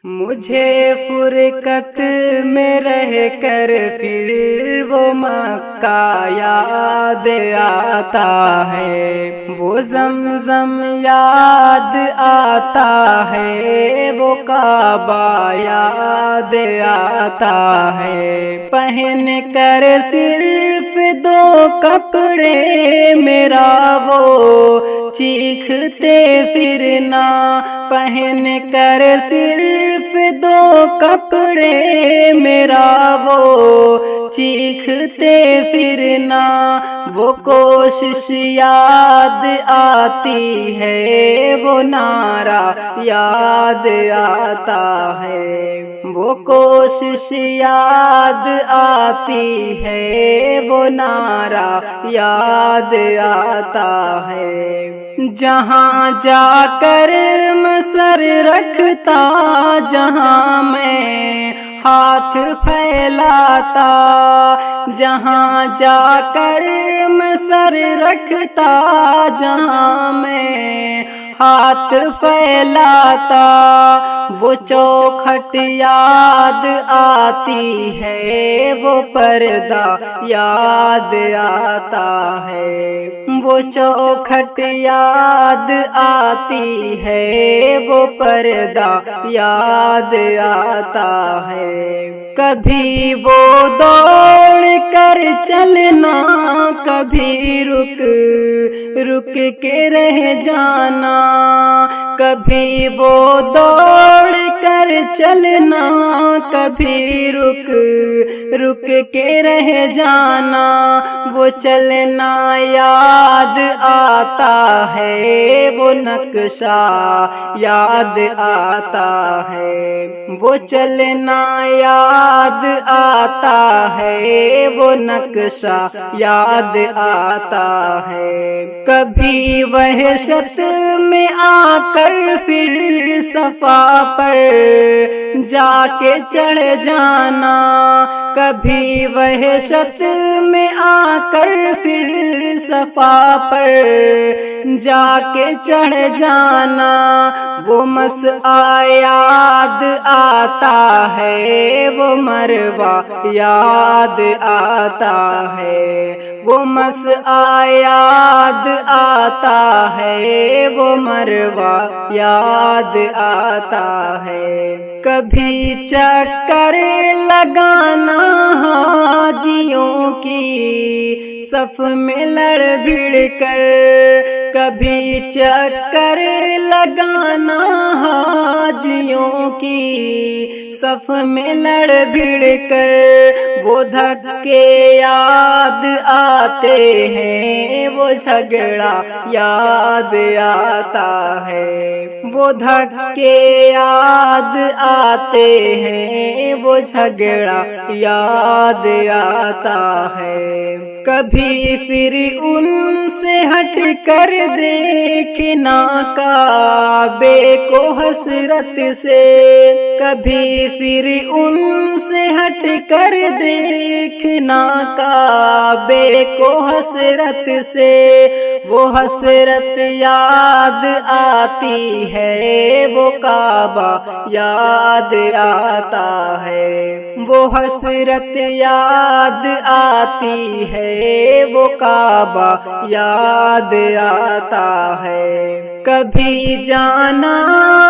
مجھے فرقت میں رہ کر پھر وہ مکہ یاد آتا ہے، وہ زمزم یاد آتا ہے، وہ کعبہ یاد آتا ہے۔ پہن کر صرف دو کپڑے میرا وہ چیختے پھرنا، پہن کر صرف دو کپڑے میرا وہ چیختے پھرنا، وہ کوشش یاد آتی ہے، وہ نعرہ یاد آتا ہے، وہ کوشش یاد آتی ہے، وہ نعرہ یاد آتا ہے۔ جہاں جا کر میں سر رکھتا، جہاں میں ہاتھ پھیلاتا، جہاں جا کر میں سر رکھتا، جہاں میں ہاتھ پھیلاتا، وہ چوکھٹ یاد آتی ہے، وہ پردہ یاد آتا ہے، وہ چوکھٹ یاد آتی ہے، وہ پردہ یاد آتا ہے۔ کبھی وہ دوڑ کر چلنا، کبھی رک کے رہ جانا، کبھی وہ دوڑ کر چلنا، کبھی رک کے رہ جانا، وہ چلنا یاد آتا ہے، وہ نقشہ یاد آتا ہے، وہ چلنا یاد آتا ہے، وہ نقشہ یاد آتا ہے۔ کبھی وحشت میں آ کر پھر صفا پر جا کے چڑھ جانا، کبھی وحشت میں آ کر پھر صفا پر جا کے چڑھ جانا، وہ مسعی یاد آتا ہے، وہ مروہ یاد آتا ہے، وہ مسعی یاد آتا ہے، وہ مروہ یاد آتا ہے۔ کبھی چکر لگانا حاجیوں کی صف میں لڑ بھڑ کر، کبھی چکر لگانا حاجیوں کی صف میں لڑ بھڑ کر، وہ دھکے یاد آتے ہیں، وہ جھگڑا یاد آتا ہے، وہ دھکے یاد آتے ہیں، وہ جھگڑا یاد آتا ہے۔ کبھی پھر ان سے ہٹ کر دیکھنا کعبے کو حسرت سے، کبھی پھر ان سے ہٹ کر دیکھنا کعبے کو حسرت سے، وہ حسرت یاد آتی ہے، وہ کعبہ یاد آتا ہے، وہ حسرت یاد آتی ہے، وہ کعبہ یاد آتا ہے۔ کبھی جانا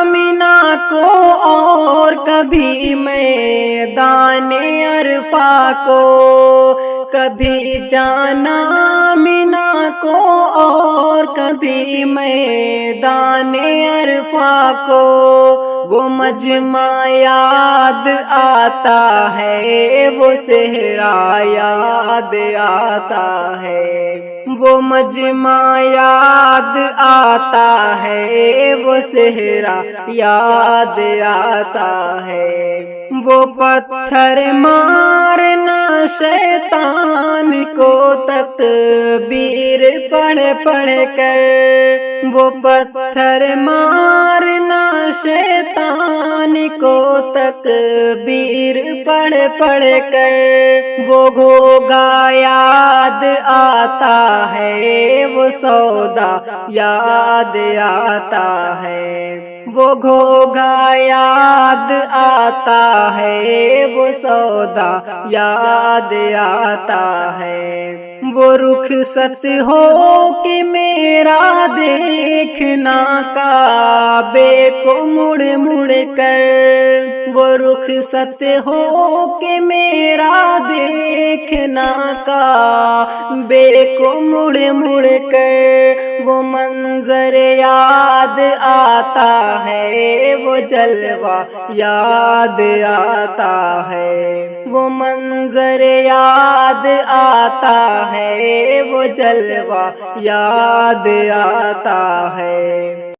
مینا کو اور کبھی میدان عرفہ کو، کبھی جانا مینا کو اور کبھی میدان عرفہ کو، وہ مجمع یاد آتا ہے، وہ صحرا یاد آتا ہے، وہ مجمع یاد آتا ہے، وہ صحرا یاد آتا ہے۔ وہ پتھر مارنا شیطان کو تکبیر پڑھ پڑھ کر، وہ پتھر مارنا شیطان کو تکبیر پڑھ پڑھ کر، وہ گھوگا یاد آتا ہے، وہ سودا یاد آتا ہے، وہ گھوگا یاد آتا ہے، وہ سودا یاد آتا ہے، وہ رخصت ہو کہ میرا دیکھنا کعبے کو مڑ مڑ کر، وہ رخصت ہو کہ میرا دیکھنا کعبے کو مڑ مڑ کر، وہ منظر یاد آتا ہے، وہ جلوہ یاد آتا ہے، وہ منظر یاد آتا ہے، وہ جلوہ یاد آتا ہے۔